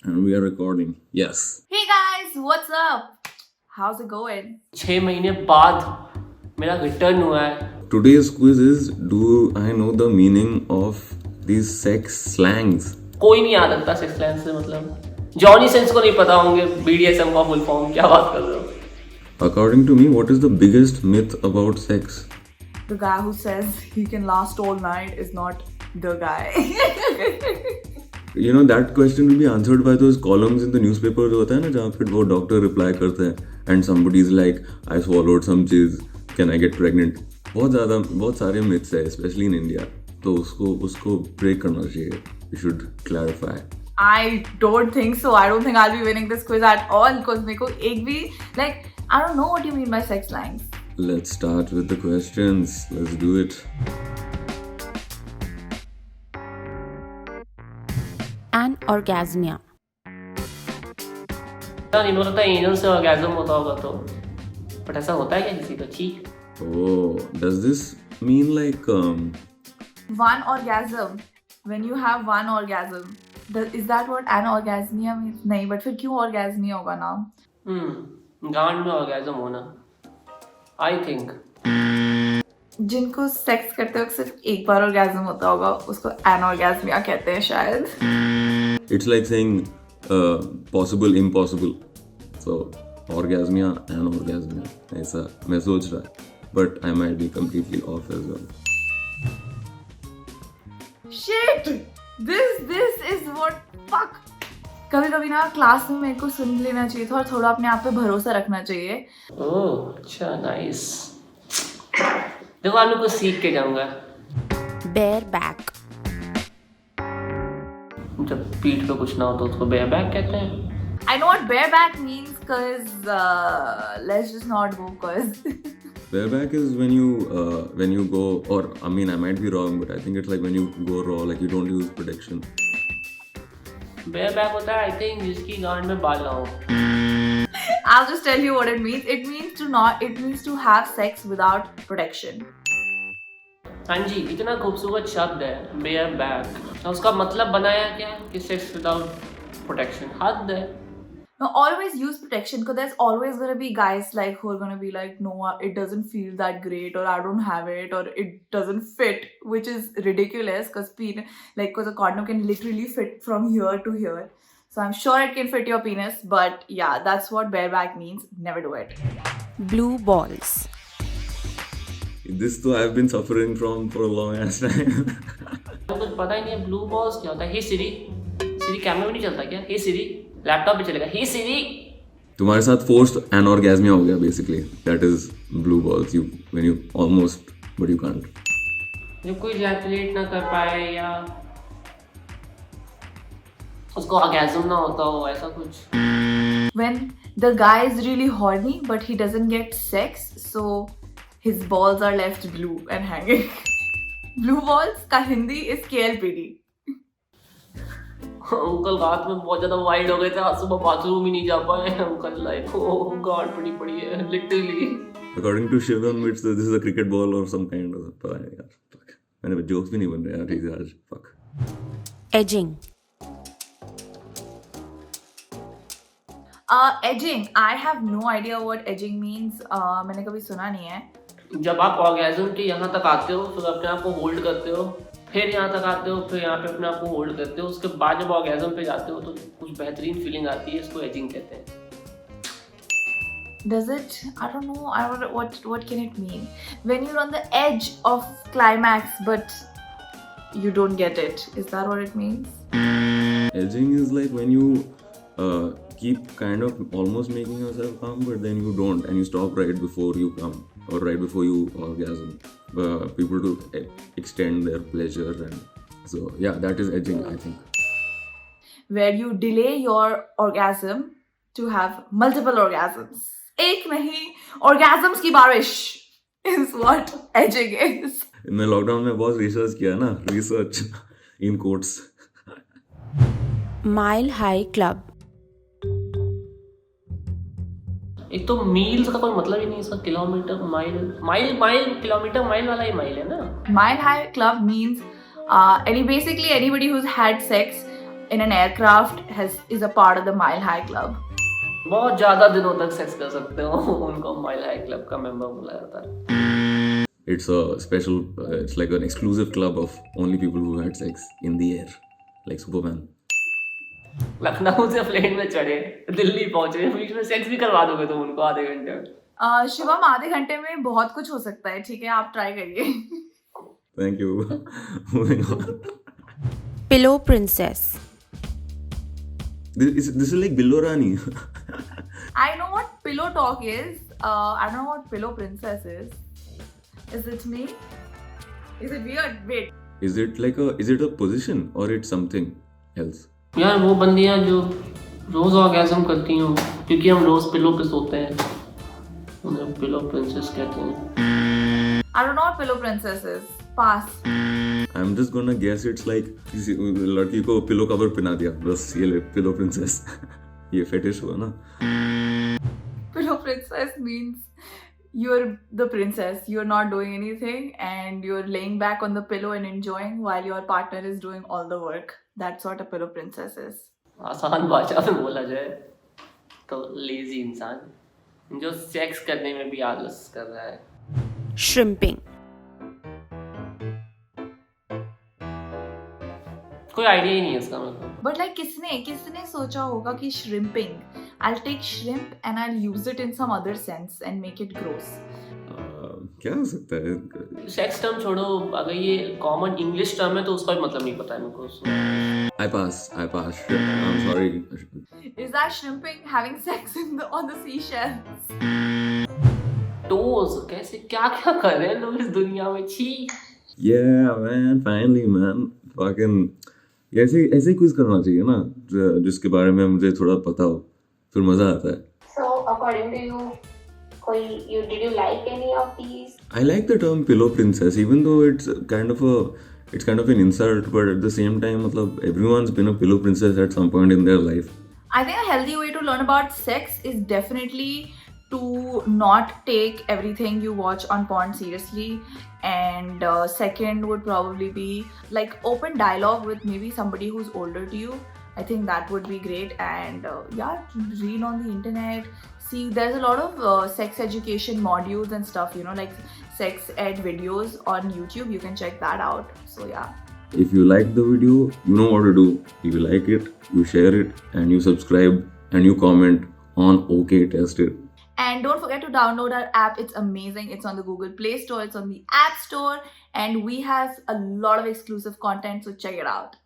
And we are recording. Yes. Hey guys, what's up? How's it going? 6 महीने बाद मेरा return हुआ है. Today's quiz is, do I know the meaning of these sex slangs? कोई नहीं याद रखता सेक्स लाइन से मतलब. जॉनी सेंस को नहीं पता होंगे BDSM का फुल फॉर्म. क्या बात कर रहे हो? According to me, what is the biggest myth about sex? The guy who says he can last all night is not the guy. You know, that question will be answered by those columns in the newspaper जो होता है ना, जहाँ पे वो doctor reply करते हैं and somebody is like, I swallowed some cheese, can I get pregnant? बहुत सारे myths है, especially in India. तो उसको break करना चाहिए. You should clarify. I don't think so. I don't think I'll be winning this quiz at all because मेरे को एक भी like I don't know what you mean by sex lines. Let's start with the questions. Let's do it. Anorgasmia. नहीं मुझे लगता है angel से orgasm होता होगा तो. बट ऐसा होता है क्या किसी का? ठीक. Oh, does this mean like One orgasm. When you have one orgasm. Is that what anorgasmia means? नहीं, but फिर क्यों orgasmia होगा नाम? गांड में ऑर्गेज्म होना. I think. जिनको सेक्स करते वक्त सिर्फ एक बार orgasm होता होगा उसको anorgasmia कहते हैं शायद. it's like saying possible, impossible. So orgasmia, anorgasmia. ऐसा मैं सोच रहा, but I might be completely off as well. Shit! This is what fuck. कभी ना क्लास में मेरे को सुन लेना चाहिए था और थोड़ा अपने आप पे भरोसा रखना चाहिए. ओह अच्छा, नाइस. देखो आप लोग को सीख के जाऊंगा. Bareback. जब पीठ पे कुछ ना हो तो उसको बेयरबैक कहते हैं. I know what bareback means because let's just not go cause Bareback is when you go, or I mean I might be wrong, but I think it's like when you go raw, like you don't use protection. बेयरबैक होता है I think जिसकी गांड में बाल ना हो. I'll just tell you what it means. It means to have sex without protection. हाँ जी, इतना खूबसूरत शब्द है बेयरबैक. उसका मतलब बनाया क्या कि सेक्स विदाउट प्रोटेक्शन. हद है. Now, always use protection because there's always gonna be guys like who are gonna be like, no, it doesn't feel that great, or I don't have it, or it doesn't fit, which is ridiculous because a condom can literally fit from here to here. So I'm sure it can fit your penis, but yeah, that's what bareback means. Never do it. Blue balls. This though I've been suffering from for a long ass time. तो कुछ पता ही नहीं है blue balls क्या होता है. हे सिरी camera में नहीं चलता क्या? हे सिरी लैपटॉप पे चलेगा. हे सिरी. तुम्हारे साथ forced anorgasmia हो गया basically. That is blue balls. When you almost, but you can't. जब कोई इजैकुलेट ना कर पाए या उसको ऑर्गेज्म ना होता हो, ऐसा कुछ. When the guy is really horny but he doesn't get sex, so his balls are left blue and hanging. Blue balls का हिंदी is KLPD. अंकल रात में बहुत ज्यादा वाइल्ड हो गए थे. आज सुबह बाथरूम ही नहीं जा पाए. अंकल लाइक ओ गॉड बड़ी पड़ी है literally. According to Shivam, this is a cricket ball or some kind of. पता नहीं यार. Fuck. मैंने जोक्स भी नहीं बन रहे यार. ठीक है आज. Fuck. Edging. Edging. I have no idea what edging means. मैंने कभी सुना नहीं है. जब आप ऑर्गेज्म के यहाँ तक आते हो फिर अपने आप को होल्ड करते हो, फिर यहाँ तक आते हो, फिर यहाँ पे अपने आप को होल्ड करते हो. उसके बाद जब ऑर्गेज्म पे जाते हो तो कुछ बेहतरीन फीलिंग आती है. इसको एजिंग कहते हैं. Does it? I don't know. What can it mean? When you're on the edge of climax but you don't get it. Is that what it means? Edging is like when you keep kind of almost making yourself come, but then you don't, and you stop right before you come or right before you orgasm. People to extend their pleasure, and so yeah, that is edging, I think. Where you delay your orgasm to have multiple orgasms. एक नहीं, orgasms की बारिश is what edging is. मैं lockdown में बहुत research किया ना, research in quotes. Mile High Club. एक तो मील्स का कोई मतलब ही नहीं. इसका किलोमीटर माइल किलोमीटर माइल वाला ही माइल है ना. Mile High Club means basically anybody who's had sex in an aircraft is a part of the Mile High Club. बहुत ज्यादा दिनों तक सेक्स कर सकते हो उनको माइल हाई क्लब का मेंबर बोला जाता है. It's a special, it's like an exclusive club of only people who had sex in the air, like Superman. Lucknow से प्लेन में चढ़े, दिल्ली पहुंचे, बीच में सेक्स भी करवा दोगे तुम उनको आधे घंटे में. शिवम, आधे घंटे में बहुत कुछ हो सकता है, ठीक है, आप ट्राई करिए. Thank you. Moving on. Pillow Princess. This is like Billo Rani. I know what pillow talk is. I don't know what pillow princess is. Is it me? Is it weird? Wait. Is it a position or it's something else? यार वो बंदियां जो रोज orgasm करती हूँ क्योंकि हम रोज pillow पे सोते हैं, उन्हें पिलो प्रिंसेस कहते हैं. I don't know what pillow princess is. Pass. I'm just gonna guess it's like किसी लड़की को पिलो कवर पहना दिया, बस ये ले पिलो प्रिंसेस. ये फेटिश हुआ ना. Pillow princess means you're the princess. You're not doing anything and you're laying back on the pillow and enjoying while your partner is doing all the work. That's what a pillow princess is. आसान भाषा में बोला जाए तो lazy इंसान जो sex करने में भी आलस कर रहा है. Shrimping. कोई आइडिया ही नहीं है इसका मतलब. But like किसने सोचा होगा कि shrimping. I'll take shrimp and I'll use it in some other sense and make it gross. क्या हो सकता है? सेक्स टर्म छोड़ो, अगर ये कॉमन इंग्लिश टर्म है तो उसका भी मतलब नहीं पता है मेरे को. I pass. I'm sorry. Is that shrimping having sex on the seashells? Toes कैसे क्या क्या कर रहे हैं लोग इस दुनिया में. छी. Yeah, man. Finally, man. Fucking ऐसे क्विज करना चाहिए ना, जिसके बारे में मुझे थोड़ा पता हो, फिर मजा आता है. So, according to you, did you like any of these? I like the term pillow princess, even though it's kind of an insult, but at the same time, मतलब everyone's been a pillow princess at some point in their life. I think a healthy way to learn about sex is definitely to not take everything you watch on porn seriously, and second would probably be like open dialogue with maybe somebody who's older to you. I think that would be great. And read on the internet. See, there's a lot of sex education modules and stuff, like sex ed videos on YouTube. You can check that out. So yeah. If you like the video, you know what to do. If you like it, you share it, and you subscribe, and you comment on OK Test It. And don't forget to download our app. It's amazing. It's on the Google Play Store. It's on the App Store. And we have a lot of exclusive content. So check it out.